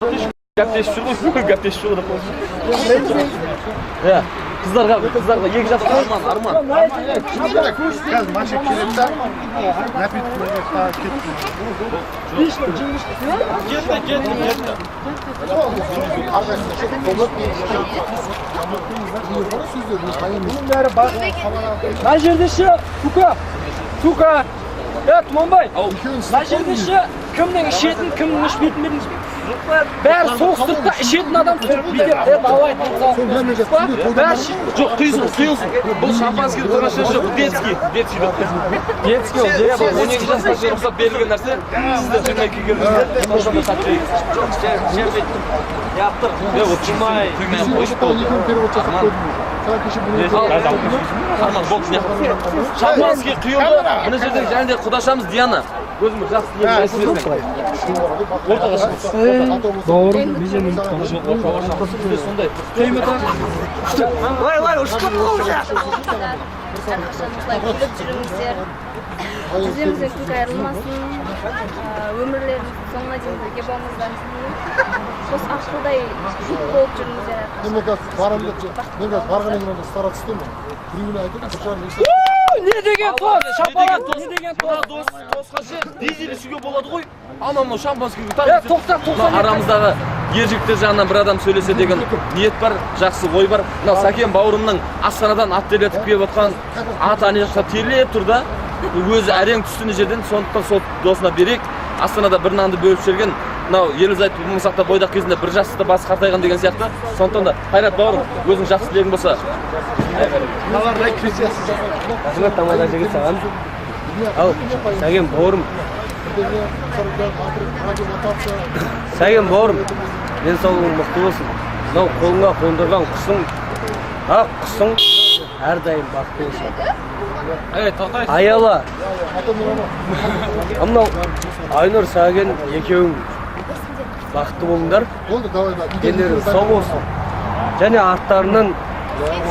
Gapleşip şurada, gapleşip şurada konuşuyor. Ya, kızlar iki jaf Arman. Gel maşa kiretten rapid Gitme. Lan жердеші, Тука. Тұманбай, lan жердеші кімнің ішетін, кімнің ішпейтін беріңіз бе? Бәрі соғыстырды, ішетін адам тұрып бейдер. Давай, Жоқ, құйылсын. Бұл шампанскийді қорашын жоқ, детский. Детский ол, 12 жасқа рұқсат берілген нәрсе. Сіздер 22 келдіңіздер, ошанда сатпайық. Жоқ, жербеттім. Яптыр. Вот чумай, қойшып болды. Арман, бокс не қылсын. Шампанский құйылды. Мына жерде және де құдашамыз Диана. Өзіміз жақсы ниет ортаға шығып. Бауырым, бейжен Сондай. Лай, ұшқып қол жақ. Әрқашан күліп жүріңіздер. Жүзімізден күлкі айырылмасын. Өмірлеріміздің соңына дейін бірге болыңыздар. Осы ақылдай жұп болып жүріңіздер. Мен қазір барған еңірінде стара түстім. Біреуіне айтып, бір жарым Не деген тос? Шапалақ, не деген тос? Тосқа ше, дизель ішуге болады ғой. Анау шампанскийге тоқта. Арамыздағы ержігіттер жағынан бір адам сөйлесе деген ниет бар, жақсы ой бар. Мынау Сәкен бауырымның Астанадан ат терлетіп келіп отқан ат ана жақта терлеп тұр да. Өзі әрең түстіне жерден, сондықтан сол досына берейік. Астанада бір нанды бөліп жіберген. Мынау Ерлі-Зайыт болмасақта бойдақ кезінде бір жастықта басы қартайған деген сияқты. Сондықтан да Қайрат бауырым, өзің жақсы тілегің болса. Қалардай крестиясыз. Қасыңа тамада жігіт саған. Ал, Сәкен бауырым. Сәкен бауырым, мен саулығың мықты болсын. Мынау қолыңа қондырған құсың әрдайым бақытты болсын. Аяла. Мынау Айнұр Сәкен екеуің бақытты болыңдар. Денлерің сау болсын. Және арттарынан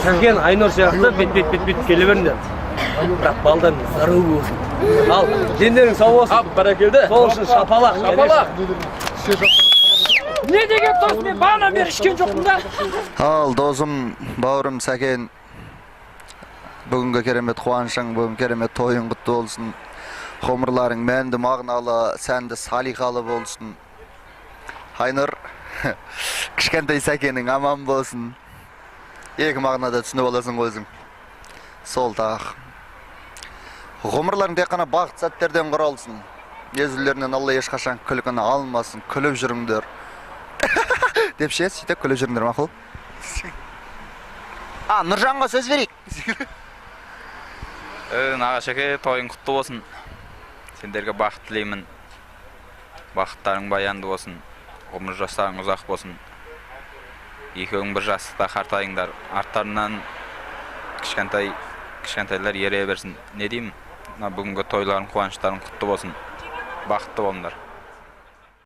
Сәкен Айнұр сияқты бет келе беріңдер. Бірақ балдан зару болсын. Ал, денлерің сау болсын. Бәрекелді. Сол үшін шапалақ. Не деген тос, мен бағана бері ішкен жоқпын да. Ал, досым, бауырым Сәкен, бүгінгі керемет қуанышың, бүгін керемет тойың құтты болсын. Ғұмырларың мәнді мағыналы, сәнді салиқалы болсын. Айнұр, кішкентай Сәкенің аман болсын. Екі мағынада түсініп аласың өзің. Сол тақ. Ғұмырларың тек қана бақыт сәттерден құралсын. Езулерінен Алла ешқашан күлкіні алмасын, күліп жүріңдер. Деп ше, сөйтіп күліп жүріңдер, мақұл? Нұржанға сөз берейік. Нағашеке, тойың құтты болсын. Сендерге бақыт тілеймін. Бақыттарың баянды болсын. Ғұмыр жастарың ұзақ болсын. Екеуің бір жастықта қартайыңдар. Арттарынан кішкентайлар ере берсін. Не деймін? Бүгінгі тойларың, қуаныштарың құтты болсын. Бақытты болыңдар.